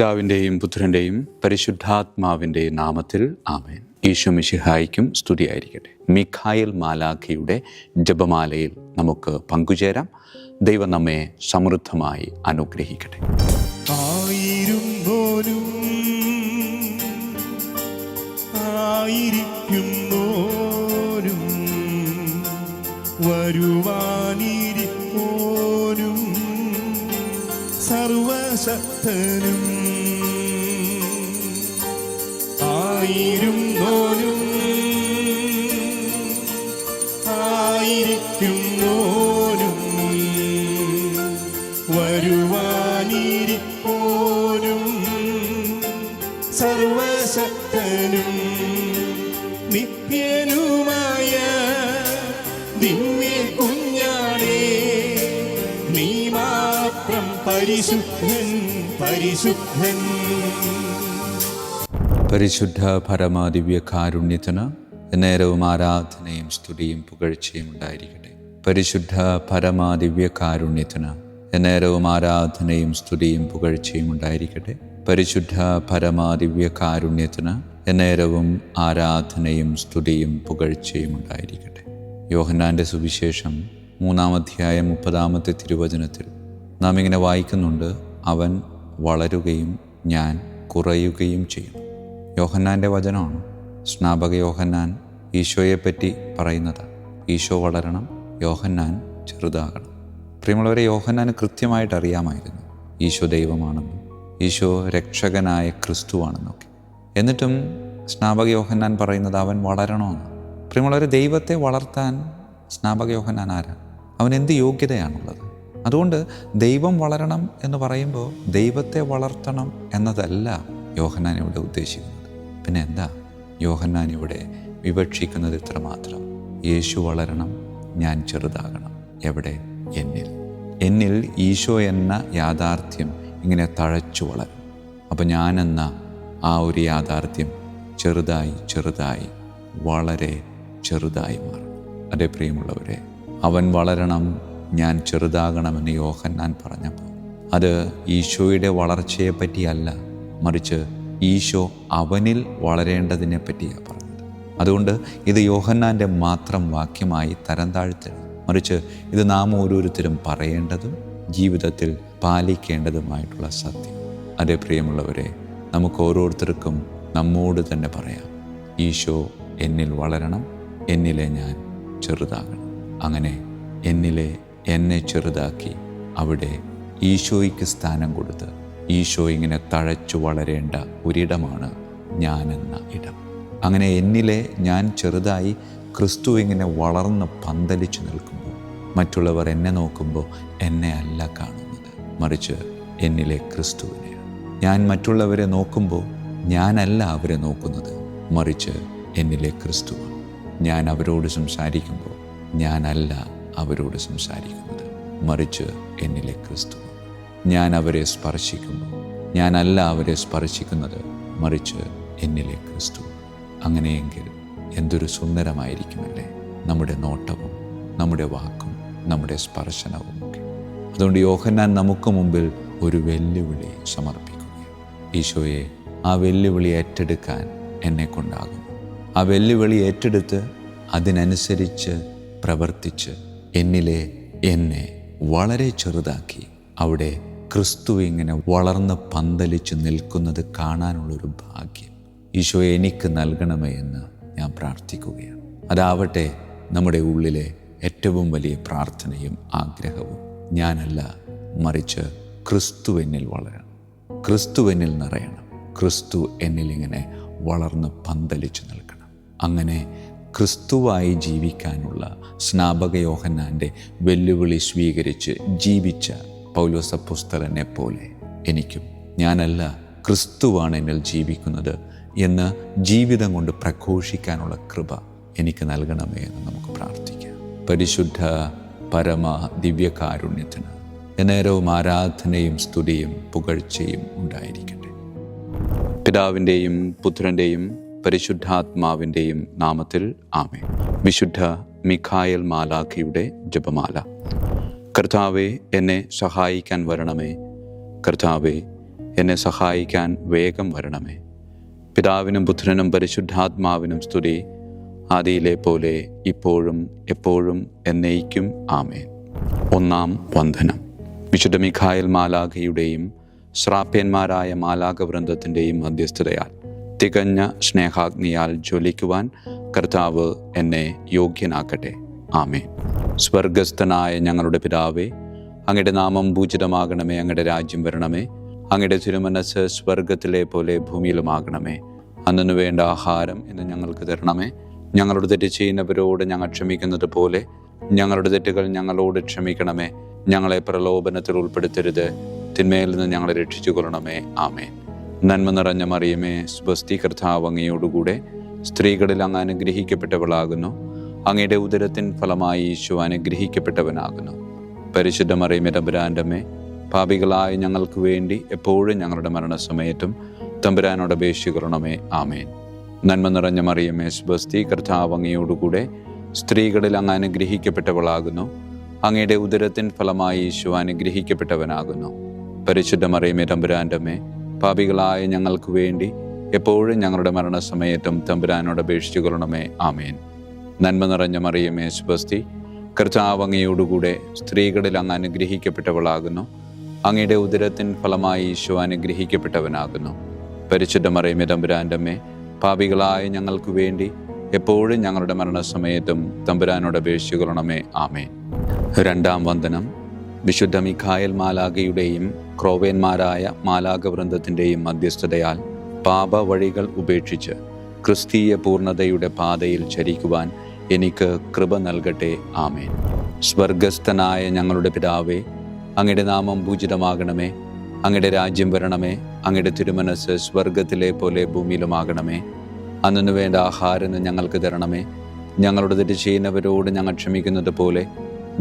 പിതാവിൻ്റെയും പുത്രൻ്റെയും പരിശുദ്ധാത്മാവിൻ്റെയും നാമത്തിൽ ആമേൻ. ഈശോ മിശിഹായ്ക്കും സ്തുതിയായിരിക്കട്ടെ. മിഖായേൽ മാലാഖയുടെ ജപമാലയിൽ നമുക്ക് പങ്കുചേരാം. ദൈവം നമ്മെ സമൃദ്ധമായി അനുഗ്രഹിക്കട്ടെ. ആയിരുന്നോനും ആയിരിക്കുന്നോനും വരുവാനിരിപ്പോനും സർവശക്തനും ആയിരുന്നോനും ആയിരിക്കുന്നോനും വരുവാനിരിപ്പോനും സർവശക്തനും നിത്യനുമായ ദിവ്യ കുഞ്ഞാണേ, നീ മാത്രം പരിശുദ്ധൻ പരിശുദ്ധൻ. പരിശുദ്ധ പരമദിവ്യ കാരുണ്യത്തിന് നേരവും ആരാധനയും സ്തുതിയും പുകഴ്ചയും ഉണ്ടായിരിക്കട്ടെ. പരിശുദ്ധ പരമദിവ്യ കാരുണ്യത്തിന് നേരവും ആരാധനയും സ്തുതിയും പുകഴ്ചയും ഉണ്ടായിരിക്കട്ടെ. പരിശുദ്ധ പരമദിവ്യ കാരുണ്യത്തിന് നേരവും ആരാധനയും സ്തുതിയും പുകഴ്ചയും ഉണ്ടായിരിക്കട്ടെ. യോഹന്നാൻ്റെ സുവിശേഷം 3-ാം അധ്യായം 30-ാമത്തെ തിരുവചനത്തിൽ നാം ഇങ്ങനെ വായിക്കുന്നുണ്ട്: അവൻ വളരുകയും ഞാൻ കുറയുകയും ചെയ്യും. യോഹന്നാൻ്റെ വചനമാണ്. സ്നാപക യോഹന്നാൻ ഈശോയെപ്പറ്റി പറയുന്നത് ഈശോ വളരണം, യോഹന്നാൻ ചെറുതാകണം. പ്രിയമുള്ളവരെ, യോഹന്നാന് കൃത്യമായിട്ട് അറിയാമായിരുന്നു ഈശോ ദൈവമാണെന്നും ഈശോ രക്ഷകനായ ക്രിസ്തുവാണെന്നൊക്കെ. എന്നിട്ടും സ്നാപക യോഹന്നാൻ പറയുന്നത് അവൻ വളരണമെന്ന്. പ്രിയമുള്ളവരെ, ദൈവത്തെ വളർത്താൻ സ്നാപക യോഹന്നാൻ ആരാ? അവൻ എന്ത് യോഗ്യതയാണുള്ളത്? അതുകൊണ്ട് ദൈവം വളരണം എന്ന് പറയുമ്പോൾ ദൈവത്തെ വളർത്തണം എന്നതല്ല യോഹന്നാൻ ഇവിടെ ഉദ്ദേശിക്കുന്നത്. പിന്നെ എന്താ യോഹന്നാൻ ഇവിടെ വിവക്ഷിക്കുന്നത്? ഇത്രമാത്രം: യേശു വളരണം, ഞാൻ ചെറുതാകണം. എവിടെ? എന്നിൽ ഈശോ എന്ന യാഥാർത്ഥ്യം ഇങ്ങനെ തഴച്ചു വളരും. അപ്പോൾ ഞാനെന്ന ആ ഒരു യാഥാർത്ഥ്യം ചെറുതായി ചെറുതായി വളരെ ചെറുതായി മാറും. അതേ പ്രിയമുള്ളവരെ, അവൻ വളരണം, ഞാൻ ചെറുതാകണമെന്ന് യോഹന്നാൻ പറഞ്ഞപ്പോൾ അത് ഈശോയുടെ വളർച്ചയെ പറ്റിയല്ല, മറിച്ച് ഈശോ അവനിൽ വളരേണ്ടതിനെ പറ്റിയാണ് പറഞ്ഞത്. അതുകൊണ്ട് ഇത് യോഹന്നാൻ്റെ മാത്രം വാക്യമായി തരം താഴ്ത്തരുത്, മറിച്ച് ഇത് നാം ഓരോരുത്തരും പറയേണ്ടതും ജീവിതത്തിൽ പാലിക്കേണ്ടതുമായിട്ടുള്ള സത്യം. അതേ പ്രിയമുള്ളവരെ, നമുക്ക് ഓരോരുത്തർക്കും നമ്മോട് തന്നെ പറയാം: ഈശോ എന്നിൽ വളരണം, എന്നിലെ ഞാൻ ചെറുതാകണം. അങ്ങനെ എന്നിലെ എന്നെ ചെറുതാക്കി അവിടെ ഈശോയ്ക്ക് സ്ഥാനം കൊടുത്ത് ഈശോ ഇങ്ങനെ തഴച്ചു വളരേണ്ട ഒരിടമാണ് ഞാനെന്ന ഇടം. അങ്ങനെ എന്നിലെ ഞാൻ ചെറുതായി ക്രിസ്തു ഇങ്ങനെ വളർന്ന് പന്തലിച്ചു നിൽക്കുമ്പോൾ മറ്റുള്ളവർ എന്നെ നോക്കുമ്പോൾ എന്നെ അല്ല കാണുന്നത്, മറിച്ച് എന്നിലെ ക്രിസ്തുവിനെയാണ്. ഞാൻ മറ്റുള്ളവരെ നോക്കുമ്പോൾ ഞാനല്ല അവരെ നോക്കുന്നത്, മറിച്ച് എന്നിലെ ക്രിസ്തുവാണ്. ഞാൻ അവരോട് സംസാരിക്കുമ്പോൾ ഞാനല്ല അവരോട് സംസാരിക്കുന്നത്, മറിച്ച് എന്നിലെ ക്രിസ്തുവാണ്. ഞാൻ അവരെ സ്പർശിക്കുമ്പോൾ ഞാനല്ല അവരെ സ്പർശിക്കുന്നത്, മറിച്ച് എന്നിലെ ക്രിസ്തു. അങ്ങനെയെങ്കിൽ എന്തൊരു സുന്ദരമായിരിക്കുമല്ലേ നമ്മുടെ നോട്ടവും നമ്മുടെ വാക്കും നമ്മുടെ സ്പർശനവും ഒക്കെ. അതുകൊണ്ട് യോഹന്നാൻ നമുക്ക് മുമ്പിൽ ഒരു വെല്ലുവിളി സമർപ്പിക്കുകയാണ്. ഈശോയെ, ആ വെല്ലുവിളി ഏറ്റെടുക്കാൻ എന്നെ കൊണ്ടാകും. ആ വെല്ലുവിളി ഏറ്റെടുത്ത് അതിനനുസരിച്ച് പ്രവർത്തിച്ച് എന്നിലെ എന്നെ വളരെ ചെറുതാക്കി അവിടെ ക്രിസ്തു ഇങ്ങനെ വളർന്ന് പന്തലിച്ച് നിൽക്കുന്നത് കാണാനുള്ളൊരു ഭാഗ്യം ഈശോയെ എനിക്ക് നൽകണമേ എന്ന് ഞാൻ പ്രാർത്ഥിക്കുകയാണ്. അതാവട്ടെ നമ്മുടെ ഉള്ളിലെ ഏറ്റവും വലിയ പ്രാർത്ഥനയും ആഗ്രഹവും. ഞാനല്ല, മറിച്ച് ക്രിസ്തു എന്നിൽ വളരണം, ക്രിസ്തു എന്നിൽ നിറയണം, ക്രിസ്തു എന്നിൽ ഇങ്ങനെ വളർന്ന് പന്തലിച്ച് നിൽക്കണം. അങ്ങനെ ക്രിസ്തുവായി ജീവിക്കാനുള്ള സ്നാപക യോഹന്നാൻ്റെ വെല്ലുവിളി സ്വീകരിച്ച് ജീവിച്ച പൗലോസ് അപ്പോസ്തലനെ പോലെ എനിക്കും ഞാനല്ല, ക്രിസ്തുവാണ് എന്നിൽ ജീവിക്കുന്നത് എന്ന് ജീവിതം കൊണ്ട് പ്രഘോഷിക്കാനുള്ള കൃപ എനിക്ക് നൽകണമേ എന്ന് നമുക്ക് പ്രാർത്ഥിക്കാം. പരിശുദ്ധ പരമ ദിവ്യകാരുണ്യത്തിന് എന്നേരവും ആരാധനയും സ്തുതിയും പുകഴ്ചയും ഉണ്ടായിരിക്കട്ടെ. പിതാവിൻ്റെയും പുത്രൻ്റെയും പരിശുദ്ധാത്മാവിൻ്റെയും നാമത്തിൽ ആമേൻ. വിശുദ്ധ മിഖായേൽ മാലാഖയുടെ ജപമാല. കർത്താവേ, എന്നെ സഹായിക്കാൻ വരണമേ. കർത്താവേ, എന്നെ സഹായിക്കാൻ വേഗം വരണമേ. പിതാവിനും പുത്രനും പരിശുദ്ധാത്മാവിനും സ്തുതി, ആദിയിലെ പോലെ ഇപ്പോഴും എപ്പോഴും എന്നേക്കും ആമേൻ. ഒന്നാം വന്ദനം. വിശുദ്ധ മിഖായേൽ മാലാഖയുടെയും ശ്രാപ്യന്മാരായ മാലാഖവൃന്ദത്തിൻ്റെയും മധ്യസ്ഥതയാൽ തികഞ്ഞ സ്നേഹാഗ്നിയാൽ ജ്വലിക്കുവാൻ കർത്താവ് എന്നെ യോഗ്യനാക്കട്ടെ. ആമേൻ. സ്വർഗസ്ഥനായ ഞങ്ങളുടെ പിതാവേ, അങ്ങയുടെ നാമം പൂജിതമാകണമേ. അങ്ങയുടെ രാജ്യം വരണമേ. അങ്ങയുടെ തിരുമനസ്സ് സ്വർഗത്തിലെ പോലെ ഭൂമിയിലുമാകണമേ. അന്നു വേണ്ട ആഹാരം ഇന്ന് ഞങ്ങൾക്ക് തരണമേ. ഞങ്ങളുടെ തെറ്റ് ചെയ്യുന്നവരോട് ഞങ്ങൾ ക്ഷമിക്കുന്നത് പോലെ ഞങ്ങളുടെ തെറ്റുകൾ ഞങ്ങളോട് ക്ഷമിക്കണമേ. ഞങ്ങളെ പ്രലോഭനത്തിൽ ഉൾപ്പെടുത്തരുത്, തിന്മയിൽ നിന്ന് ഞങ്ങളെ രക്ഷിച്ചു കൊള്ളണമേ. ആമേൻ. നന്മ നിറഞ്ഞ മറിയമേ, സ്വസ്തി, കർത്താവ് അങ്ങയോടുകൂടെ സ്ത്രീകളിൽ അങ്ങ് അനുഗ്രഹിക്കപ്പെട്ടവളാകുന്നു. അങ്ങയുടെ ഉദരത്തിൻ ഫലമായി ഈശോ അനുഗ്രഹിക്കപ്പെട്ടവനാകുന്നു. പരിശുദ്ധ മറിയമേ, തമ്പുരാൻ്റെ അമ്മേ, പാപികളായ ഞങ്ങൾക്ക് വേണ്ടി എപ്പോഴും ഞങ്ങളുടെ മരണസമയത്തും തമ്പുരാനോട് അപേക്ഷിക്കണമേ. ആമേൻ. നന്മ നിറഞ്ഞ മറിയമേ, സ്വസ്തി, കർത്താവ് അങ്ങയോടുകൂടെ സ്ത്രീകളിൽ അങ്ങ് അനുഗ്രഹിക്കപ്പെട്ടവളാകുന്നു. അങ്ങയുടെ ഉദരത്തിൻ ഫലമായി ഈശോ അനുഗ്രഹിക്കപ്പെട്ടവനാകുന്നു. പരിശുദ്ധ മറിയമേ, തമ്പുരാൻ്റെ അമ്മേ, പാപികളായ ഞങ്ങൾക്ക് വേണ്ടി എപ്പോഴും ഞങ്ങളുടെ മരണസമയത്തും തമ്പുരാനോട് അപേക്ഷിച്ചുകൊള്ളണമേ. ആമേൻ. നന്മ നിറഞ്ഞ മറിയമേ, സ്വസ്തി, കർത്താവ് അങ്ങയോടുകൂടെ സ്ത്രീകളിൽ അങ്ങ് അനുഗ്രഹിക്കപ്പെട്ടവളാകുന്നു. അങ്ങയുടെ ഉദരത്തിൻ ഫലമായി ഈശോ അനുഗ്രഹിക്കപ്പെട്ടവനാകുന്നു. പരിശുദ്ധ മറിയമേ, തമ്പുരാൻ്റെ അമ്മേ, പാപികളായ ഞങ്ങൾക്ക് വേണ്ടി എപ്പോഴും ഞങ്ങളുടെ മരണസമയത്തും തമ്പുരാനോട് അപേക്ഷിച്ചുകൊള്ളണമേ. ആമേൻ. രണ്ടാം വന്ദനം. വിശുദ്ധ മിഖായേൽ മാലാഖയുടെയും ക്രോവേന്മാരായ മാലാഖവൃന്ദത്തിൻ്റെയും മധ്യസ്ഥതയാൽ പാപ വഴികൾ ഉപേക്ഷിച്ച് ക്രിസ്തീയ പൂർണ്ണതയുടെ പാതയിൽ ചരിക്കുവാൻ എനിക്ക് കൃപ നൽകട്ടെ. ആമേൻ. സ്വർഗസ്ഥനായ ഞങ്ങളുടെ പിതാവേ, അങ്ങയുടെ നാമം പൂജിതമാകണമേ. അങ്ങയുടെ രാജ്യം വരണമേ. അങ്ങയുടെ തിരുമനസ്സ് സ്വർഗത്തിലെ പോലെ ഭൂമിയിലുമാകണമേ. അന്നു വേണ്ട ആഹാരം ഞങ്ങൾക്ക് തരണമേ. ഞങ്ങളുടെ തെറ്റ് ചെയ്യുന്നവരോട് ഞങ്ങൾ ക്ഷമിക്കുന്നത് പോലെ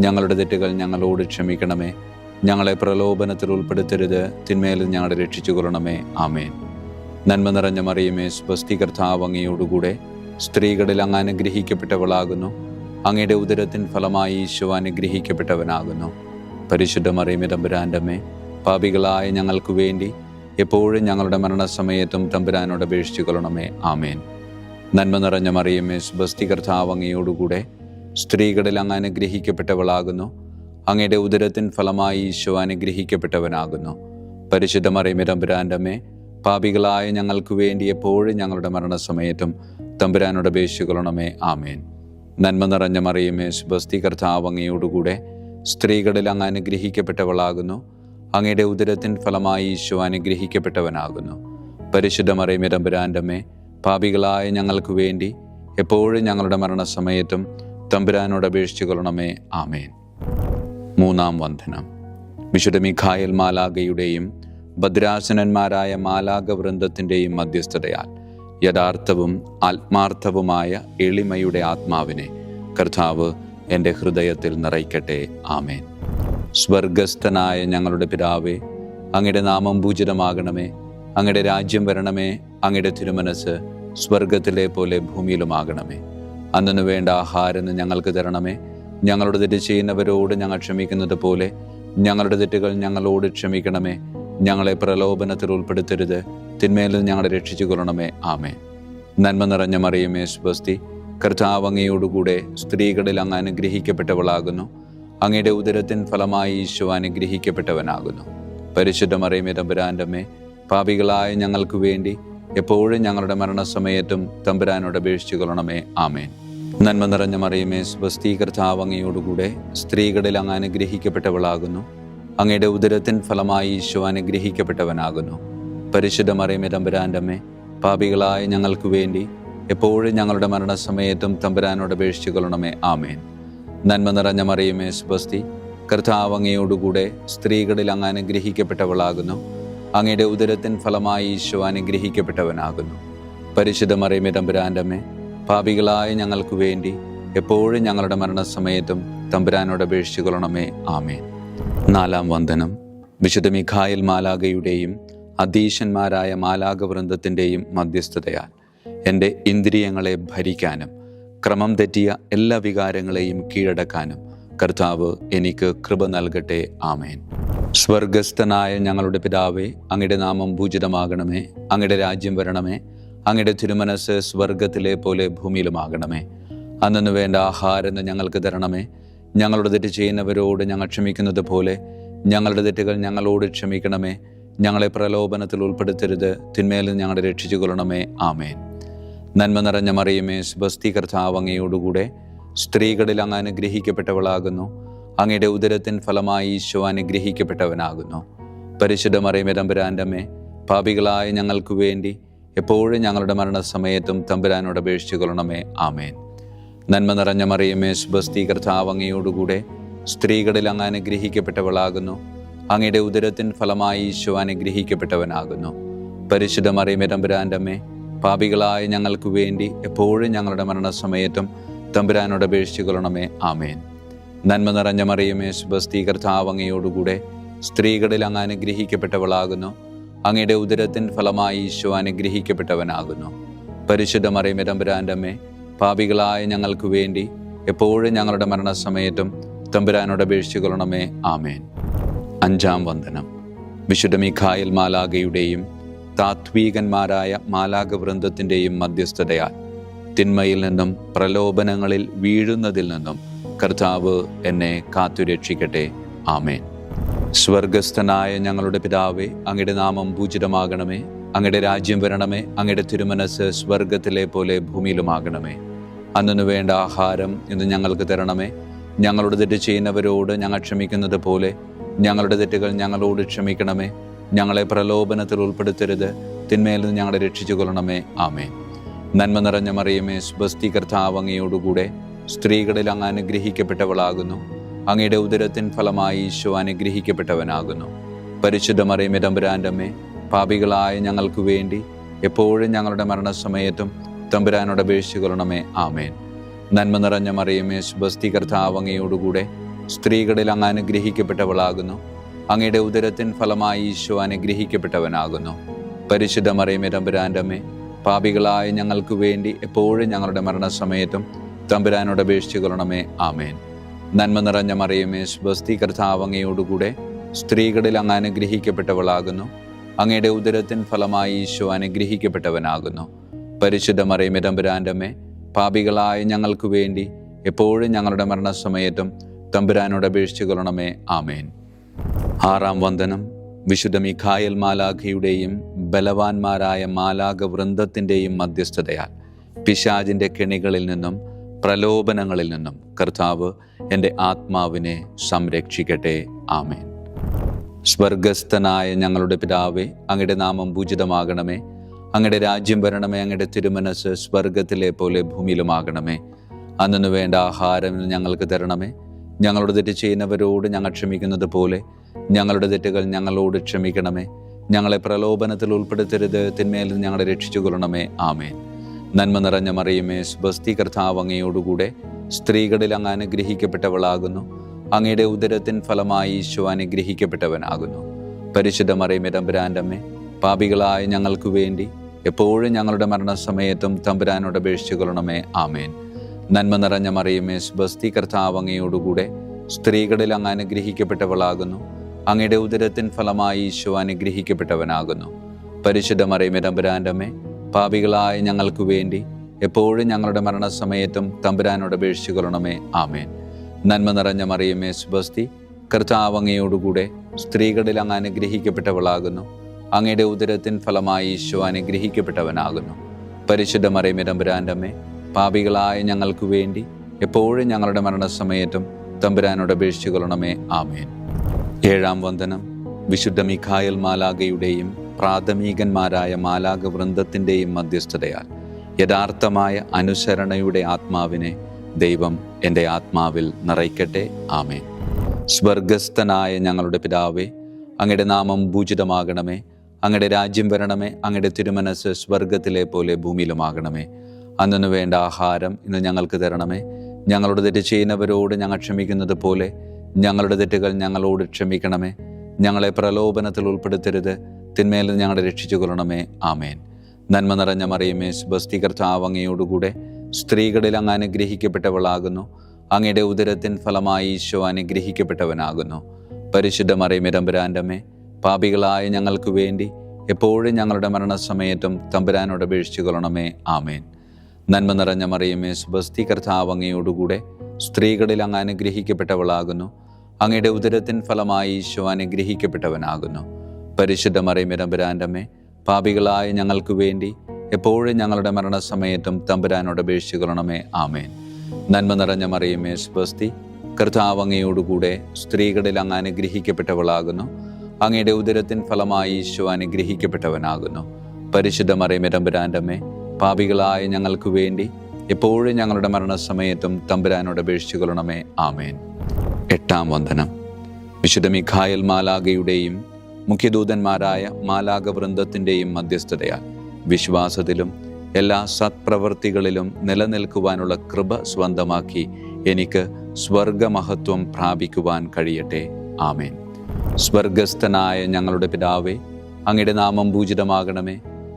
ഞങ്ങളുടെ തെറ്റുകൾ ഞങ്ങളോട് ക്ഷമിക്കണമേ. ഞങ്ങളെ പ്രലോഭനത്തിൽ ഉൾപ്പെടുത്തരുത്, തിന്മയിൽ ഞങ്ങളെ രക്ഷിച്ചു കൊള്ളണമേ. ആമേൻ. നന്മ നിറഞ്ഞ മറിയമേ, സ്വസ്തി, കർത്താവ് അങ്ങയോടുകൂടെ സ്ത്രീകളിൽ അങ്ങ് അനുഗ്രഹിക്കപ്പെട്ടവളാകുന്നു. അങ്ങയുടെ ഉദരത്തിൻ ഫലമായി ഈശോ അനുഗ്രഹിക്കപ്പെട്ടവനാകുന്നു. പരിശുദ്ധ മറിയമേ, തമ്പുരാൻ്റെ അമ്മേ, പാപികളായ ഞങ്ങൾക്ക് വേണ്ടി എപ്പോഴും ഞങ്ങളുടെ മരണസമയത്തും തമ്പുരാനോട് അപേക്ഷിച്ചു കൊള്ളണമേ. ആമേൻ. നന്മ നിറഞ്ഞ മറിയമേ, സ്വസ്തി, കർത്താവ് അങ്ങയോടുകൂടെ സ്ത്രീകളിൽ അങ്ങ് അനുഗ്രഹിക്കപ്പെട്ടവളാകുന്നു. അങ്ങയുടെ ഉദരത്തിൻ ഫലമായി ഈശോ അനുഗ്രഹിക്കപ്പെട്ടവനാകുന്നു. പരിശുദ്ധ മറിയമേ, തമ്പുരാൻ്റെ അമ്മേ, പാപികളായ ഞങ്ങൾക്ക് വേണ്ടി എപ്പോഴും ഞങ്ങളുടെ മരണസമയത്തും തമ്പുരാനോട് അപേക്ഷിച്ചു കൊള്ളണമേ. ആമേൻ. നന്മ നിറഞ്ഞ മറിയമേ, സ്വസ്തി, കർത്താവ് അങ്ങയോടുകൂടെ സ്ത്രീകളിൽ അങ്ങ് അനുഗ്രഹിക്കപ്പെട്ടവളാകുന്നു. അങ്ങയുടെ ഉദരത്തിൻ ഫലമായി ഈശോ അനുഗ്രഹിക്കപ്പെട്ടവനാകുന്നു. പരിശുദ്ധ മറിയമേ, തമ്പുരാൻ്റെ അമ്മേ, പാപികളായ ഞങ്ങൾക്ക് വേണ്ടി എപ്പോഴും ഞങ്ങളുടെ മരണസമയത്തും തമ്പുരാനോട് അപേക്ഷിച്ചു കൊള്ളണമേ. ആമേൻ. മൂന്നാം വന്ദനം. വിശുദ്ധ മിഖായേൽ മാലാഖയുടെയും ഭദ്രാസനന്മാരായ മാലാഖവൃന്ദത്തിൻ്റെയും മധ്യസ്ഥതയാൽ യഥാർത്ഥവും ആത്മാർത്ഥവുമായ എളിമയുടെ ആത്മാവിനെ കർത്താവ് എൻ്റെ ഹൃദയത്തിൽ നിറയ്ക്കട്ടെ. ആമേൻ. സ്വർഗസ്ഥനായ ഞങ്ങളുടെ പിതാവേ, അങ്ങയുടെ നാമം പൂജിതമാകണമേ. അങ്ങയുടെ രാജ്യം വരണമേ. അങ്ങയുടെ തിരുമനസ്സ് സ്വർഗത്തിലെ പോലെ ഭൂമിയിലുമാകണമേ. അന്നു വേണ്ട ആഹാരം ഞങ്ങൾക്ക് തരണമേ. ഞങ്ങളുടെ തെറ്റ് ചെയ്യുന്നവരോട് ഞങ്ങൾ ക്ഷമിക്കുന്നത് പോലെ ഞങ്ങളുടെ തെറ്റുകൾ ഞങ്ങളോട് ക്ഷമിക്കണമേ. ഞങ്ങളെ പ്രലോഭനത്തിൽ ഉൾപ്പെടുത്തരുത്, തിന്മയിൽ നിന്ന് ഞങ്ങളെ രക്ഷിച്ചു കൊള്ളണമേ. ആമേൻ. നന്മ നിറഞ്ഞ മറിയമേ, സ്വസ്തി, കർത്താവ് അങ്ങയോടുകൂടെ സ്ത്രീകളിൽ അങ്ങ് അനുഗ്രഹിക്കപ്പെട്ടവളാകുന്നു. അങ്ങയുടെ ഉദരത്തിൻ ഫലമായി ഈശോ അനുഗ്രഹിക്കപ്പെട്ടവനാകുന്നു. പരിശുദ്ധ മറിയമേ, തമ്പുരാൻ്റെ അമ്മേ, പാപികളായ ഞങ്ങൾക്ക് വേണ്ടി എപ്പോഴും ഞങ്ങളുടെ മരണസമയത്തും തമ്പുരാനോട് അപേക്ഷിച്ചു കൊള്ളണമേ. ആമേൻ. നന്മ നിറഞ്ഞ മറിയമേ, സ്വസ്തി, കർത്താവ് അങ്ങയോടുകൂടെ സ്ത്രീകളിൽ അങ്ങ് അനുഗ്രഹിക്കപ്പെട്ടവളാകുന്നു. അങ്ങയുടെ ഉദരത്തിൻ ഫലമായി ഈശോ അനുഗ്രഹിക്കപ്പെട്ടവനാകുന്നു. പരിശുദ്ധ മറിയമേ, തമ്പുരാൻ്റെ അമ്മേ, പാപികളായ ഞങ്ങൾക്ക് വേണ്ടി എപ്പോഴും ഞങ്ങളുടെ മരണസമയത്തും തമ്പുരാനോട് അപേക്ഷിച്ചു കൊള്ളണമേ. ആമേൻ. നന്മ നിറഞ്ഞ മറിയമേ, സ്വസ്തി, കർത്താവ് അങ്ങയോടുകൂടെ സ്ത്രീകളിൽ അങ്ങ് അനുഗ്രഹിക്കപ്പെട്ടവളാകുന്നു. അങ്ങയുടെ ഉദരത്തിൻ ഫലമായി ഈശോ അനുഗ്രഹിക്കപ്പെട്ടവനാകുന്നു. പരിശുദ്ധ മറിയമേ, തമ്പുരാൻ്റെ അമ്മേ, പാപികളായ ഞങ്ങൾക്ക് വേണ്ടി എപ്പോഴും ഞങ്ങളുടെ മരണസമയത്തും തമ്പുരാനോട് അപേക്ഷിച്ചു കൊള്ളണമേ. ആമേൻ. നാലാം വന്ദനം. വിശുദ്ധ മിഖായേൽ മാലാഖയുടെയും അധീശന്മാരായ മാലാഖവൃന്ദത്തിൻ്റെയും മധ്യസ്ഥതയാൽ എൻ്റെ ഇന്ദ്രിയങ്ങളെ ഭരിക്കാനും ക്രമം തെറ്റിയ എല്ലാ വികാരങ്ങളെയും കീഴടക്കാനും കർത്താവ് എനിക്ക് കൃപ നൽകട്ടെ. ആമേൻ. സ്വർഗസ്ഥനായ ഞങ്ങളുടെ പിതാവേ, അങ്ങയുടെ നാമം പൂജിതമാകണമേ. അങ്ങയുടെ രാജ്യം വരണമേ. അങ്ങയുടെ തിരുമനസ് സ്വർഗത്തിലെ പോലെ ഭൂമിയിലുമാകണമേ. അന്നു വേണ്ട ആഹാരം ഞങ്ങൾക്ക് തരണമേ. ഞങ്ങളുടെ തെറ്റ് ചെയ്യുന്നവരോട് ഞങ്ങൾ ക്ഷമിക്കുന്നത് പോലെ ഞങ്ങളുടെ തെറ്റുകൾ ഞങ്ങളോട് ക്ഷമിക്കണമേ. ഞങ്ങളെ പ്രലോഭനത്തിൽ ഉൾപ്പെടുത്തരുത്, തിന്മയിൽ ഞങ്ങളെ രക്ഷിച്ചു കൊള്ളണമേ. ആമേൻ. നന്മ നിറഞ്ഞ മറിയമേ, സ്വസ്തി, കർത്താവ് അങ്ങയോടുകൂടെ സ്ത്രീകളിൽ അങ്ങ് അനുഗ്രഹിക്കപ്പെട്ടവളാകുന്നു. അങ്ങയുടെ ഉദരത്തിൻ ഫലമായി ഈശോ അനുഗ്രഹിക്കപ്പെട്ടവനാകുന്നു. പരിശുദ്ധ മറിയമേ, തമ്പുരാൻ്റെ അമ്മേ, പാപികളായ ഞങ്ങൾക്ക് വേണ്ടി എപ്പോഴും ഞങ്ങളുടെ മരണസമയത്തും തമ്പുരാനോട് അപേക്ഷിച്ചു കൊള്ളണമേ. ആമേൻ. നന്മ നിറഞ്ഞ മറിയമേ, സ്വസ്തി, കർത്താവ് അങ്ങയോടുകൂടെ സ്ത്രീകളിൽ അങ്ങ് അനുഗ്രഹിക്കപ്പെട്ടവളാകുന്നു. അങ്ങയുടെ ഉദരത്തിൻ ഫലമായി ഈശോ അനുഗ്രഹിക്കപ്പെട്ടവനാകുന്നു. പരിശുദ്ധ മറിയമേ, തമ്പുരാൻ്റെ അമ്മേ, പാപികളായ ഞങ്ങൾക്ക് വേണ്ടി എപ്പോഴും ഞങ്ങളുടെ മരണസമയത്തും തമ്പുരാനോട് അപേക്ഷിച്ചു കൊള്ളണമേ. ആമേൻ. നന്മ നിറഞ്ഞ മറിയമേ, സ്വസ്തി, കർത്താവ് അങ്ങയോടുകൂടെ സ്ത്രീകളിൽ അങ്ങ് അനുഗ്രഹിക്കപ്പെട്ടവളാകുന്നു. അങ്ങയുടെ ഉദരത്തിൻ ഫലമായി ഈശോ അനുഗ്രഹിക്കപ്പെട്ടവനാകുന്നു. പരിശുദ്ധ മറിയമേ, തമ്പുരാൻ്റെ അമ്മേ, പാപികളായ ഞങ്ങൾക്ക് വേണ്ടി എപ്പോഴും ഞങ്ങളുടെ മരണസമയത്തും തമ്പുരാനോട് അപേക്ഷിച്ചു കൊള്ളണമേ. ആമേൻ. അഞ്ചാം വന്ദനം. വിശുദ്ധ മിഖായേൽ മാലാഖയുടെയും താത്വീകന്മാരായ മാലാഖവൃന്ദത്തിൻ്റെയും മധ്യസ്ഥതയാൽ തിന്മയിൽ നിന്നും പ്രലോഭനങ്ങളിൽ വീഴുന്നതിൽ നിന്നും കർത്താവ് എന്നെ കാത്തുരക്ഷിക്കട്ടെ. ആമേൻ. സ്വർഗസ്ഥനായ ഞങ്ങളുടെ പിതാവേ, അങ്ങയുടെ നാമം പൂജിതമാകണമേ. അങ്ങയുടെ രാജ്യം വരണമേ. അങ്ങയുടെ തിരുമനസ് സ്വർഗത്തിലെ പോലെ ഭൂമിയിലുമാകണമേ. അന്നു വേണ്ട ആഹാരം ഇന്ന് ഞങ്ങൾക്ക് തരണമേ. ഞങ്ങളുടെ തെറ്റ് ചെയ്യുന്നവരോട് ഞങ്ങൾ ക്ഷമിക്കുന്നത് പോലെ ഞങ്ങളുടെ തെറ്റുകൾ ഞങ്ങളോട് ക്ഷമിക്കണമേ. ഞങ്ങളെ പ്രലോഭനത്തിൽ ഉൾപ്പെടുത്തരുത്, തിന്മയിൽ നിന്ന് ഞങ്ങളെ രക്ഷിച്ചു കൊള്ളണമേ. ആമേൻ. നന്മ നിറഞ്ഞ മറിയമേ, സ്വസ്തി, കർത്താവ് അങ്ങയോടുകൂടെ സ്ത്രീകളിൽ അങ്ങ് അനുഗ്രഹിക്കപ്പെട്ടവളാകുന്നു. അങ്ങയുടെ ഉദരത്തിൻ ഫലമായി ഈശോ അനുഗ്രഹിക്കപ്പെട്ടവനാകുന്നു. പരിശുദ്ധ മറിയമേ, തമ്പുരാൻ്റെ അമ്മേ, പാപികളായ ഞങ്ങൾക്ക് വേണ്ടി എപ്പോഴും ഞങ്ങളുടെ മരണസമയത്തും തമ്പുരാനോട് അപേക്ഷിച്ചു കൊള്ളണമേ. ആമേൻ. നന്മ നിറഞ്ഞ മറിയമേ, സ്വസ്തി, കർത്താവ് അങ്ങയോടുകൂടെ സ്ത്രീകളിൽ അങ്ങ് അനുഗ്രഹിക്കപ്പെട്ടവളാകുന്നു. അങ്ങയുടെ ഉദരത്തിൻ ഫലമായി ഈശോ അനുഗ്രഹിക്കപ്പെട്ടവനാകുന്നു. പരിശുദ്ധ മറിയമേ, തമ്പുരാൻ്റെ അമ്മേ, പാപികളായ ഞങ്ങൾക്ക് വേണ്ടി എപ്പോഴും ഞങ്ങളുടെ മരണസമയത്തും തമ്പുരാനോട് അപേക്ഷിച്ചു കൊള്ളണമേ. ആമേൻ. നന്മ നിറഞ്ഞ മറിയമേ, സ്വസ്തി, കർത്താവ് അങ്ങയോടുകൂടെ സ്ത്രീകളിൽ അങ്ങ് അനുഗ്രഹിക്കപ്പെട്ടവളാകുന്നു. അങ്ങയുടെ ഉദരത്തിൻ ഫലമായി ഈശോ അനുഗ്രഹിക്കപ്പെട്ടവനാകുന്നു. പരിശുദ്ധ മറിയമേ, തമ്പുരാൻ്റെ അമ്മേ, പാപികളായ ഞങ്ങൾക്ക് വേണ്ടി എപ്പോഴും ഞങ്ങളുടെ മരണസമയത്തും തമ്പുരാനോട് അപേക്ഷിച്ചു കൊള്ളണമേ. ആമേൻ. ആറാം വന്ദനം. വിശുദ്ധ മിഖായേൽ മാലാഖയുടെയും ബലവാന്മാരായ മാലാഖവൃന്ദത്തിൻ്റെയും മധ്യസ്ഥതയാൽ പിശാചിൻ്റെ കെണികളിൽ നിന്നും പ്രലോഭനങ്ങളിൽ നിന്നും കർത്താവ് എൻ്റെ ആത്മാവിനെ സംരക്ഷിക്കട്ടെ. ആമേൻ. സ്വർഗസ്ഥനായ ഞങ്ങളുടെ പിതാവേ, അങ്ങയുടെ നാമം പൂജിതമാകണമേ. അങ്ങയുടെ രാജ്യം വരണമേ. അങ്ങയുടെ തിരുമനസ് സ്വർഗത്തിലെ പോലെ ഭൂമിയിലുമാകണമേ. അന്നു വേണ്ട ആഹാരം ഞങ്ങൾക്ക് തരണമേ. ഞങ്ങളുടെ തെറ്റ് ചെയ്യുന്നവരോട് ഞങ്ങൾ ക്ഷമിക്കുന്നത് പോലെ ഞങ്ങളുടെ തെറ്റുകൾ ഞങ്ങളോട് ക്ഷമിക്കണമേ. ഞങ്ങളെ പ്രലോഭനത്തിൽ ഉൾപ്പെടുത്തരുത്, തിന്മയിൽ നിന്ന് ഞങ്ങളെ രക്ഷിച്ചു കൊള്ളണമേ. ആമേൻ. നന്മ നിറഞ്ഞ മറിയമേ, സ്വസ്തി, കർത്താവ് അങ്ങയോടുകൂടെ സ്ത്രീകളിൽ അങ്ങ് അനുഗ്രഹിക്കപ്പെട്ടവളാകുന്നു. അങ്ങയുടെ ഉദരത്തിൻ ഫലമായി ഈശോ അനുഗ്രഹിക്കപ്പെട്ടവനാകുന്നു. പരിശുദ്ധ മറിയമേ, തമ്പുരാൻ്റെ അമ്മേ, പാപികളായ ഞങ്ങൾക്ക് വേണ്ടി എപ്പോഴും ഞങ്ങളുടെ മരണസമയത്തും തമ്പുരാനോട് അപേക്ഷിച്ചു കൊള്ളണമേ. ആമേൻ. നന്മ നിറഞ്ഞ മറിയമേ, സ്വസ്തി, കർത്താവ് അങ്ങയോടുകൂടെ സ്ത്രീകളിൽ അങ്ങ് അനുഗ്രഹിക്കപ്പെട്ടവളാകുന്നു. അങ്ങയുടെ ഉദരത്തിൻ ഫലമായി ഈശോ അനുഗ്രഹിക്കപ്പെട്ടവനാകുന്നു. പരിശുദ്ധ മറിയമേ, തമ്പുരാൻ്റെ അമ്മേ, പാപികളായ ഞങ്ങൾക്ക് വേണ്ടി എപ്പോഴും ഞങ്ങളുടെ മരണസമയത്തും തമ്പുരാനോട് അപേക്ഷിച്ചു കൊള്ളണമേ. ആമേൻ. നന്മ നിറഞ്ഞ മറിയമേ, സ്വസ്തി, കർത്താവ് അങ്ങയോടുകൂടെ സ്ത്രീകളിൽ അങ്ങ് അനുഗ്രഹിക്കപ്പെട്ടവളാകുന്നു. അങ്ങയുടെ ഉദരത്തിൻ ഫലമായി ഈശോ അനുഗ്രഹിക്കപ്പെട്ടവനാകുന്നു. പരിശുദ്ധ മറിയമേ, തമ്പുരാൻ്റെ അമ്മേ, പാപികളായ ഞങ്ങൾക്ക് വേണ്ടി എപ്പോഴും ഞങ്ങളുടെ മരണസമയത്തും തമ്പുരാനോട് അപേക്ഷിച്ചു കൊള്ളണമേ. ആമേൻ. ഏഴാം വന്ദനം. വിശുദ്ധ മിഖായേൽ മാലാഖയുടെയും പ്രാഥമികന്മാരായ മാലാഖവൃന്ദത്തിൻ്റെയും മധ്യസ്ഥതയാൽ യഥാർത്ഥമായ അനുസരണയുടെ ആത്മാവിനെ ദൈവം എൻ്റെ ആത്മാവിൽ നിറയ്ക്കട്ടെ. ആമേൻ. സ്വർഗസ്ഥനായ ഞങ്ങളുടെ പിതാവേ, അങ്ങയുടെ നാമം പൂജിതമാകണമേ. അങ്ങയുടെ രാജ്യം വരണമേ. അങ്ങയുടെ തിരുമനസ് സ്വർഗത്തിലെ പോലെ ഭൂമിയിലുമാകണമേ. അന്നു വേണ്ട ആഹാരം ഇന്ന് ഞങ്ങൾക്ക് തരണമേ. ഞങ്ങളുടെ തെറ്റ് ചെയ്യുന്നവരോട് ഞങ്ങൾ ക്ഷമിക്കുന്നത് പോലെ ഞങ്ങളുടെ തെറ്റുകൾ ഞങ്ങളോട് ക്ഷമിക്കണമേ. ഞങ്ങളെ പ്രലോഭനത്തിൽ ഉൾപ്പെടുത്തരുത്, തിന്മയിൽ നിന്ന് ഞങ്ങളെ രക്ഷിച്ചു കൊള്ളണമേ. ആമേൻ. നന്മ നിറഞ്ഞ മറിയമേ, സ്വസ്തി, കർത്താവ് അങ്ങയോടുകൂടെ സ്ത്രീകളിൽ അങ്ങ് അനുഗ്രഹിക്കപ്പെട്ടവളാകുന്നു. അങ്ങയുടെ ഉദരത്തിൻ ഫലമായി ഈശോ അനുഗ്രഹിക്കപ്പെട്ടവനാകുന്നു. പരിശുദ്ധ മറിയമേ തമ്പുരാൻ്റെ അമ്മേ, പാപികളായ ഞങ്ങൾക്ക് വേണ്ടി എപ്പോഴും ഞങ്ങളുടെ മരണസമയത്തും തമ്പുരാനോട് അപേക്ഷിച്ചു കൊള്ളണമേ. ആമേൻ. നന്മ നിറഞ്ഞ മറിയമേ, സുബസ്തി, കർത്താവ് അങ്ങയോടുകൂടെ സ്ത്രീകളിൽ അങ്ങ് അനുഗ്രഹിക്കപ്പെട്ടവളാകുന്നു. അങ്ങയുടെ ഉദരത്തിൻ ഫലമായി ഈശോ അനുഗ്രഹിക്കപ്പെട്ടവനാകുന്നു. പരിശുദ്ധ മറിയമേ തമ്പുരാൻ്റെ അമ്മേ, പാപികളായ ഞങ്ങൾക്ക് വേണ്ടി എപ്പോഴും ഞങ്ങളുടെ മരണസമയത്തും തമ്പുരാനോട് അപേക്ഷിച്ചു കൊള്ളണമേ. ആമേൻ. നന്മ നിറഞ്ഞ മറിയമേ, സുബസ്തി, കർത്താവ് അങ്ങയോടുകൂടെ സ്ത്രീകളിൽ അങ്ങ് അനുഗ്രഹിക്കപ്പെട്ടവളാകുന്നു. അങ്ങയുടെ ഉദരത്തിൻ ഫലമായി ഈശോ അനുഗ്രഹിക്കപ്പെട്ടവനാകുന്നു. പരിശുദ്ധ മറിയമേ തമ്പുരാൻ്റെ അമ്മേ, പാപികളായ ഞങ്ങൾക്ക് വേണ്ടി എപ്പോഴും ഞങ്ങളുടെ മരണസമയത്തും തമ്പുരാനോട് അപേക്ഷിച്ചു കൊള്ളണമേ. ആമേൻ. 8-ാം വന്ദനം. വിശുദ്ധ മിഖായേൽ മാലാഖയുടെയും മുഖ്യദൂതന്മാരായ മാലാഖ വൃന്ദത്തിൻ്റെയും മധ്യസ്ഥതയാൽ വിശ്വാസത്തിലും എല്ലാ സത്പ്രവൃത്തികളിലും നിലനിൽക്കുവാനുള്ള കൃപ സ്വന്തമാക്കി എനിക്ക് സ്വർഗമഹത്വം പ്രാപിക്കുവാൻ കഴിയട്ടെ. ആമേൻ. സ്വർഗസ്ഥനായ ഞങ്ങളുടെ പിതാവേ, അങ്ങയുടെ നാമം പൂജിതമാകണമേ.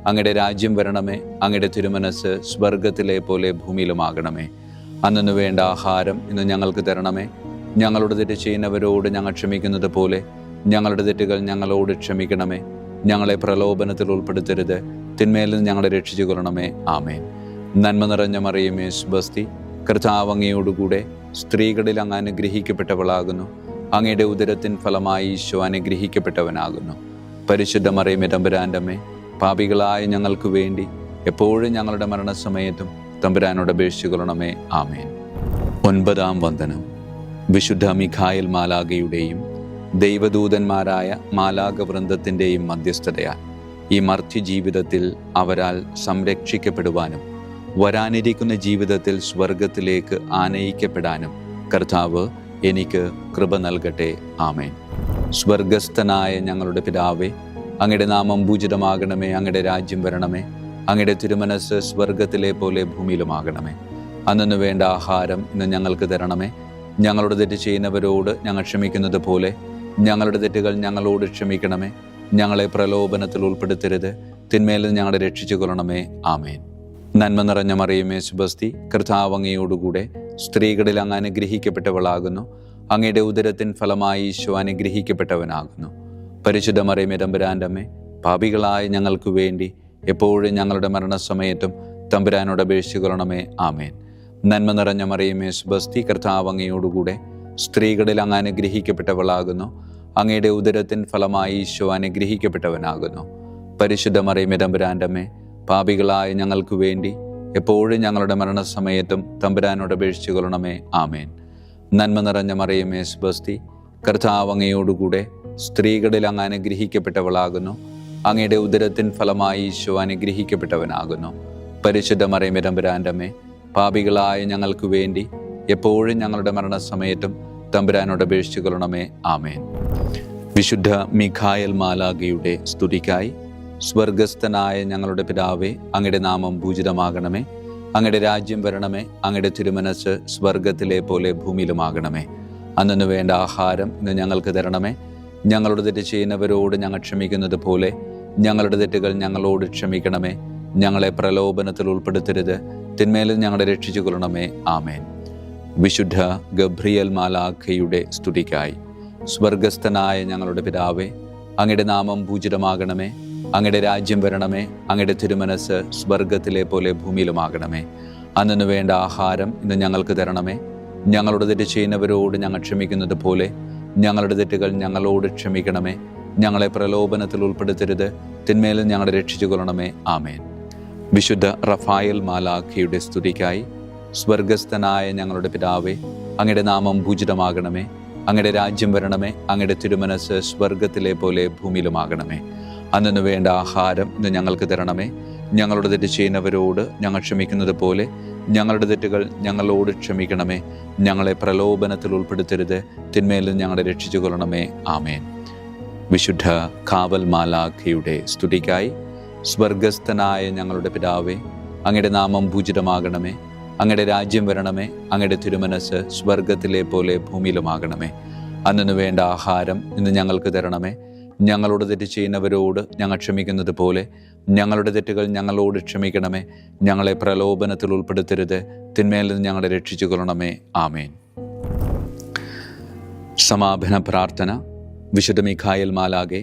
അങ്ങയുടെ രാജ്യം വരണമേ. അങ്ങയുടെ തിരുമനസ് സ്വർഗത്തിലെ പോലെ ഭൂമിയിലുമാകണമേ. അന്നു വേണ്ട ആഹാരം ഇന്ന് ഞങ്ങൾക്ക് തരണമേ. ഞങ്ങളുടെ തെറ്റ് ചെയ്യുന്നവരോട് ഞങ്ങൾ ക്ഷമിക്കുന്നത് പോലെ ഞങ്ങളുടെ തെറ്റുകൾ ഞങ്ങളോട് ക്ഷമിക്കണമേ. ഞങ്ങളെ പ്രലോഭനത്തിൽ ഉൾപ്പെടുത്തരുത്, തിന്മയിൽ നിന്ന് ഞങ്ങളെ രക്ഷിച്ചു കൊള്ളണമേ. ആമേൻ. നന്മ നിറഞ്ഞ മറിയമേ, സുബസ്തി, കർത്താവ് അങ്ങയോടുകൂടെ സ്ത്രീകളിൽ അങ്ങ് അനുഗ്രഹിക്കപ്പെട്ടവളാകുന്നു. അങ്ങയുടെ ഉദരത്തിൻ ഫലമായി ഈശോ അനുഗ്രഹിക്കപ്പെട്ടവനാകുന്നു. പരിശുദ്ധ മറിയമേ തമ്പുരാൻ്റെ അമ്മേ, പാപികളായ ഞങ്ങൾക്ക് വേണ്ടി എപ്പോഴും ഞങ്ങളുടെ മരണസമയത്തും തമ്പുരാനോട് അപേക്ഷിച്ചു കൊള്ളണമേ. ആമേൻ. 9-ാം വന്ദനം. വിശുദ്ധ മിഖായേൽ മാലാഖയുടെയും ദൈവദൂതന്മാരായ മാലാഖ വൃന്ദത്തിൻ്റെയും മധ്യസ്ഥതയാൽ ഈ മർത്യു ജീവിതത്തിൽ അവരാൽ സംരക്ഷിക്കപ്പെടുവാനും വരാനിരിക്കുന്ന ജീവിതത്തിൽ സ്വർഗത്തിലേക്ക് ആനയിക്കപ്പെടാനും കർത്താവ് എനിക്ക് കൃപ നൽകട്ടെ. ആമേൻ. സ്വർഗസ്ഥനായ ഞങ്ങളുടെ പിതാവേ, അങ്ങയുടെ നാമം പൂജിതമാകണമേ. അങ്ങയുടെ രാജ്യം വരണമേ. അങ്ങയുടെ തിരുമനസ് സ്വർഗത്തിലെ പോലെ ഭൂമിയിലുമാകണമേ. അന്നു വേണ്ട ആഹാരം ഇന്ന് ഞങ്ങൾക്ക് തരണമേ. ഞങ്ങളുടെ തെറ്റ് ചെയ്യുന്നവരോട് ഞങ്ങൾ ക്ഷമിക്കുന്നത് പോലെ ഞങ്ങളുടെ തെറ്റുകൾ ഞങ്ങളോട് ക്ഷമിക്കണമേ. ഞങ്ങളെ പ്രലോഭനത്തിൽ ഉൾപ്പെടുത്തരുത്, തിന്മയിൽ നിന്ന് ഞങ്ങളെ രക്ഷിച്ചു കൊള്ളണമേ. ആമേൻ. നന്മ നിറഞ്ഞ മറിയമേ, സുബസ്തി, കർത്താവ് അങ്ങയോടുകൂടെ സ്ത്രീകളിൽ അങ്ങ് അനുഗ്രഹിക്കപ്പെട്ടവളാകുന്നു. അങ്ങയുടെ ഉദരത്തിൻ ഫലമായി ഈശോ അനുഗ്രഹിക്കപ്പെട്ടവനാകുന്നു. പരിശുദ്ധ മറിയമേ തമ്പുരാൻ്റെ അമ്മേ, പാപികളായ ഞങ്ങൾക്ക് വേണ്ടി എപ്പോഴും ഞങ്ങളുടെ മരണസമയത്തും തമ്പുരാനോട് അപേക്ഷിച്ചു കൊള്ളണമേ. ആമേൻ. നന്മ നിറഞ്ഞ മറിയമേ, സുബസ്തി, കർത്താവ് അങ്ങയോടുകൂടെ സ്ത്രീകളിൽ അങ്ങ് അനുഗ്രഹിക്കപ്പെട്ടവളാകുന്നു. അങ്ങയുടെ ഉദരത്തിൻ ഫലമായി ഈശോ അനുഗ്രഹിക്കപ്പെട്ടവനാകുന്നു. പരിശുദ്ധ മറിയമേ തമ്പുരാൻ്റെ അമ്മേ, പാപികളായ ഞങ്ങൾക്ക് വേണ്ടി എപ്പോഴും ഞങ്ങളുടെ മരണസമയത്തും തമ്പുരാനോട് അപേക്ഷിച്ചു കൊള്ളണമേ. ആമേൻ. നന്മ നിറഞ്ഞ മറിയമേ, സുബസ്തി, കർത്താവ് അങ്ങയോടുകൂടെ സ്ത്രീകളിൽ അങ്ങ് അനുഗ്രഹിക്കപ്പെട്ടവളാകുന്നു. അങ്ങയുടെ ഉദരത്തിൻ ഫലമായി ഈശോ അനുഗ്രഹിക്കപ്പെട്ടവനാകുന്നു. പരിശുദ്ധ മറിയമേ തമ്പുരാൻ്റെ അമ്മേ, പാപികളായ ഞങ്ങൾക്ക് വേണ്ടി എപ്പോഴും ഞങ്ങളുടെ മരണസമയത്തും തമ്പുരാനോട് അപേക്ഷിച്ചു കൊള്ളണമേ. ആമേൻ. വിശുദ്ധ മിഖായേൽ മാലാഖയുടെ സ്തുതിക്കായി സ്വർഗസ്ഥനായ ഞങ്ങളുടെ പിതാവേ, അങ്ങയുടെ നാമം പൂജിതമാകണമേ. അങ്ങയുടെ രാജ്യം വരണമേ. അങ്ങയുടെ തിരുമനസ് സ്വർഗത്തിലെ പോലെ ഭൂമിയിലുമാകണമേ. അന്നു വേണ്ട ആഹാരം ഇന്ന് ഞങ്ങൾക്ക് തരണമേ. ഞങ്ങളുടെ തെറ്റ് ചെയ്യുന്നവരോട് ഞങ്ങൾ ക്ഷമിക്കുന്നത് പോലെ ഞങ്ങളുടെ തെറ്റുകൾ ഞങ്ങളോട് ക്ഷമിക്കണമേ. ഞങ്ങളെ പ്രലോഭനത്തിൽ ഉൾപ്പെടുത്തരുത്, തിന്മയിൽ ഞങ്ങളെ രക്ഷിച്ചു കൊള്ളണമേ. ആമേൻ. വിശുദ്ധ ഗബ്രിയേൽ മാലാഖയുടെ സ്തുതിക്കായി സ്വർഗസ്ഥനായ ഞങ്ങളുടെ പിതാവേ, അങ്ങയുടെ നാമം പൂജിതമാകണമേ. അങ്ങയുടെ രാജ്യം വരണമേ. അങ്ങയുടെ തിരുമനസ് സ്വർഗത്തിലെ പോലെ ഭൂമിയിലുമാകണമേ. അന്നു വേണ്ട ആഹാരം ഇന്ന് ഞങ്ങൾക്ക് തരണമേ. ഞങ്ങളുടെ തെറ്റ് ചെയ്യുന്നവരോട് ഞങ്ങൾ ക്ഷമിക്കുന്നത് പോലെ ഞങ്ങളുടെ തെറ്റുകൾ ഞങ്ങളോട് ക്ഷമിക്കണമേ. ഞങ്ങളെ പ്രലോഭനത്തിൽ ഉൾപ്പെടുത്തരുത്, തിന്മയിൽ ഞങ്ങളെ രക്ഷിച്ചു കൊള്ളണമേ. ആമേൻ. വിശുദ്ധ റഫായേൽ മാലാഖയുടെ സ്തുതിക്കായി സ്വർഗസ്ഥനായ ഞങ്ങളുടെ പിതാവേ, അങ്ങയുടെ നാമം പൂജിതമാകണമേ. അങ്ങയുടെ രാജ്യം വരണമേ. അങ്ങയുടെ തിരുമനസ് സ്വർഗത്തിലെ പോലെ ഭൂമിയിലുമാകണമേ. അന്നു വേണ്ട ആഹാരം ഇന്ന് ഞങ്ങൾക്ക് തരണമേ. ഞങ്ങളുടെ തെറ്റ് ചെയ്യുന്നവരോട് ഞങ്ങൾ ക്ഷമിക്കുന്നത് പോലെ ഞങ്ങളുടെ തെറ്റുകൾ ഞങ്ങളോട് ക്ഷമിക്കണമേ. ഞങ്ങളെ പ്രലോഭനത്തിൽ ഉൾപ്പെടുത്തരുത്, തിന്മയിൽ ഞങ്ങളെ രക്ഷിച്ചു കൊള്ളണമേ. ആമേൻ. വിശുദ്ധ കാവൽ മാലാഖയുടെ സ്തുതിക്കായി സ്വർഗസ്ഥനായ ഞങ്ങളുടെ പിതാവേ, അങ്ങയുടെ നാമം പൂജിതമാകണമേ. അങ്ങയുടെ രാജ്യം വരണമേ. അങ്ങയുടെ തിരുമനസ് സ്വർഗത്തിലെ പോലെ ഭൂമിയിലുമാകണമേ. അന്നു വേണ്ട ആഹാരം ഇന്ന് ഞങ്ങൾക്ക് തരണമേ. ഞങ്ങളോട് തെറ്റ് ചെയ്യുന്നവരോട് ഞങ്ങൾ ക്ഷമിക്കുന്നത് പോലെ ഞങ്ങളുടെ തെറ്റുകൾ ഞങ്ങളോട് ക്ഷമിക്കണമേ. ഞങ്ങളെ പ്രലോഭനത്തിൽ ഉൾപ്പെടുത്തരുത്, തിന്മയിൽ നിന്ന് ഞങ്ങളെ രക്ഷിച്ചു കൊള്ളണമേ. ആമേൻ. സമാപന പ്രാർത്ഥന. വിശുദ്ധ മിഖായേൽ മാലാകെ,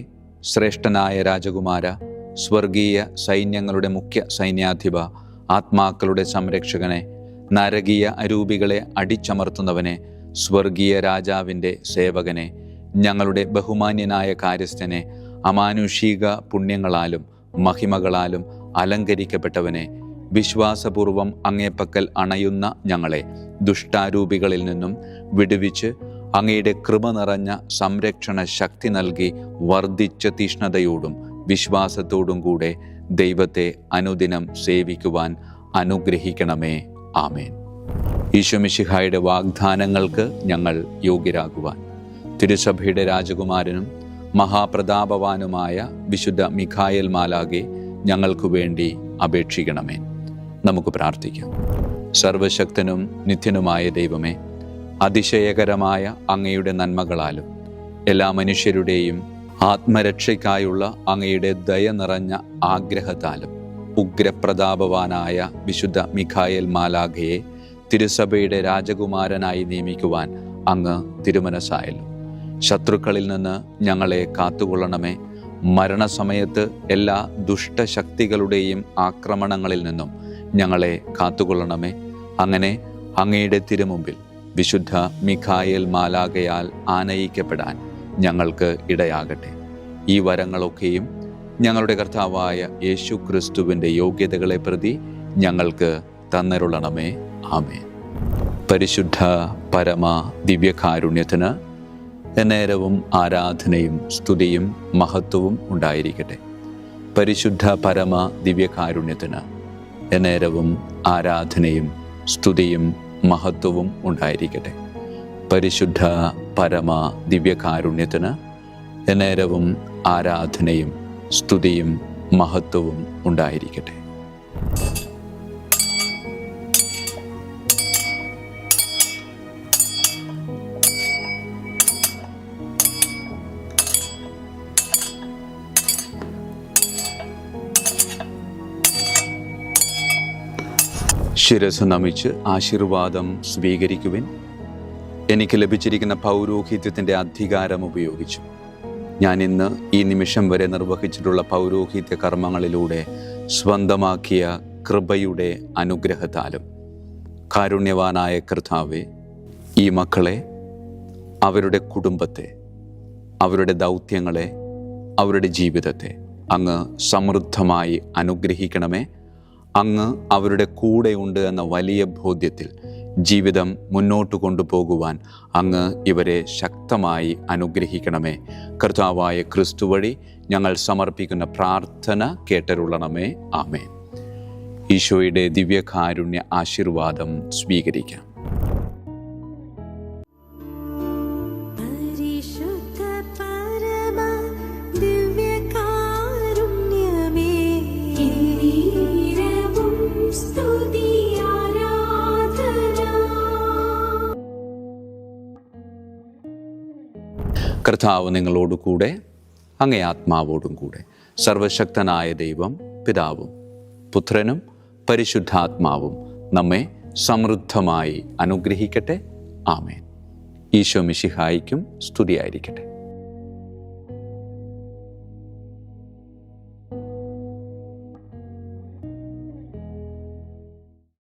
ശ്രേഷ്ഠനായ രാജകുമാര, സ്വർഗീയ സൈന്യങ്ങളുടെ മുഖ്യ സൈന്യാധിപ, ആത്മാക്കളുടെ സംരക്ഷകനെ, നരകീയ അരൂപികളെ അടിച്ചമർത്തുന്നവനെ, സ്വർഗീയ രാജാവിൻ്റെ സേവകനെ, ഞങ്ങളുടെ ബഹുമാന്യനായ കാര്യസ്ഥനെ, അമാനുഷിക പുണ്യങ്ങളാലും മഹിമകളാലും അലങ്കരിക്കപ്പെട്ടവനെ, വിശ്വാസപൂർവം അങ്ങേപ്പക്കൽ അണയുന്ന ഞങ്ങളെ ദുഷ്ടാരൂപികളിൽ നിന്നും വിടുവിച്ച് അങ്ങയുടെ കൃപ നിറഞ്ഞ സംരക്ഷണ ശക്തി നൽകി വർദ്ധിച്ച തീഷ്ണതയോടും വിശ്വാസത്തോടും കൂടെ ദൈവത്തെ അനുദിനം സേവിക്കുവാൻ അനുഗ്രഹിക്കണമേ. ആമേൻ. ഈശോ മിശിഹായുടെ വാഗ്ദാനങ്ങൾക്ക് ഞങ്ങൾ യോഗ്യരാകുവാൻ തിരുസഭയുടെ രാജകുമാരനും മഹാപ്രതാപവാനുമായ വിശുദ്ധ മിഖായേൽ മാലാകെ ഞങ്ങൾക്ക് വേണ്ടി അപേക്ഷിക്കണമേ. നമുക്ക് പ്രാർത്ഥിക്കാം. സർവശക്തനും നിത്യനുമായ ദൈവമേ, അതിശയകരമായ അങ്ങയുടെ നന്മകളാലും എല്ലാ മനുഷ്യരുടെയും ആത്മരക്ഷയ്ക്കായുള്ള അങ്ങയുടെ ദയ നിറഞ്ഞ ആഗ്രഹത്താലും ഉഗ്രപ്രതാപവാനായ വിശുദ്ധ മിഖായേൽ മാലാഖയെ തിരുസഭയുടെ രാജകുമാരനായി നിയമിക്കുവാൻ അങ്ങ് തിരുമനസ്സായല്ലോ. ശത്രുക്കളിൽ നിന്ന് ഞങ്ങളെ കാത്തുകൊള്ളണമേ. മരണസമയത്ത് എല്ലാ ദുഷ്ടശക്തികളുടെയും ആക്രമണങ്ങളിൽ നിന്നും ഞങ്ങളെ കാത്തുകൊള്ളണമേ. അങ്ങനെ അങ്ങയുടെ തിരുമുമ്പിൽ വിശുദ്ധ മിഖായേൽ മാലാഖയാൽ ആനയിക്കപ്പെടാൻ ഞങ്ങൾക്ക് ഇടയാകട്ടെ. ഈ വരങ്ങളൊക്കെയും ഞങ്ങളുടെ കർത്താവായ യേശു ക്രിസ്തുവിൻ്റെ യോഗ്യതകളെ പ്രതി ഞങ്ങൾക്ക് തന്നരുളണമേ. ആമേൻ. പരിശുദ്ധ പരമ ദിവ്യകാരുണ്യത്തിന് എന്നേരവും ആരാധനയും സ്തുതിയും മഹത്വവും ഉണ്ടായിരിക്കട്ടെ. പരിശുദ്ധ പരമ ദിവ്യകാരുണ്യത്തിന് എന്നേരവും ആരാധനയും സ്തുതിയും മഹത്വവും ഉണ്ടായിരിക്കട്ടെ. പരിശുദ്ധ പരമ ദിവ്യകാരുണ്യത്തിന് എന്നേരവും ആരാധനയും സ്തുതിയും മഹത്വവും ഉണ്ടായിരിക്കട്ടെ. ശിരസ് നമിച്ച് ആശീർവാദം സ്വീകരിക്കുവിൻ. എനിക്ക് ലഭിച്ചിരിക്കുന്ന പൗരോഹിത്യത്തിൻ്റെ അധികാരം ഉപയോഗിച്ചു ഞാൻ ഇന്ന് ഈ നിമിഷം വരെ നിർവഹിച്ചിട്ടുള്ള പൗരോഹിത്യ കർമ്മങ്ങളിലൂടെ സ്വന്തമാക്കിയ കൃപയുടെ അനുഗ്രഹത്താലും കാരുണ്യവാനായ കർത്താവേ, ഈ മക്കളെ, അവരുടെ കുടുംബത്തെ, അവരുടെ ദൗത്യങ്ങളെ, അവരുടെ ജീവിതത്തെ അങ്ങ് സമൃദ്ധമായി അനുഗ്രഹിക്കണമേ. അങ്ങ് അവരുടെ കൂടെയുണ്ട് എന്ന വലിയ ബോധ്യത്തിൽ ജീവിതം മുന്നോട്ട് കൊണ്ടുപോകുവാൻ അങ്ങ് ഇവരെ ശക്തമായി അനുഗ്രഹിക്കണമേ. കർത്താവായ ക്രിസ്തു വഴി ഞങ്ങൾ സമർപ്പിക്കുന്ന പ്രാർത്ഥന കേട്ടരുളണമേ. ആമേൻ. ഈശോയുടെ ദിവ്യകാരുണ്യ ആശീർവാദം സ്വീകരിക്കാം. കർത്താവ് നിങ്ങളോട് കൂടെ, അങ്ങേ ആത്മാവോടും കൂടെ. സർവശക്തനായ ദൈവം പിതാവും പുത്രനും പരിശുദ്ധാത്മാവും നമ്മെ സമൃദ്ധമായി അനുഗ്രഹിക്കട്ടെ. ആമേൻ. ഈശോ മിശിഹായിക്കും സ്തുതിയായിരിക്കട്ടെ.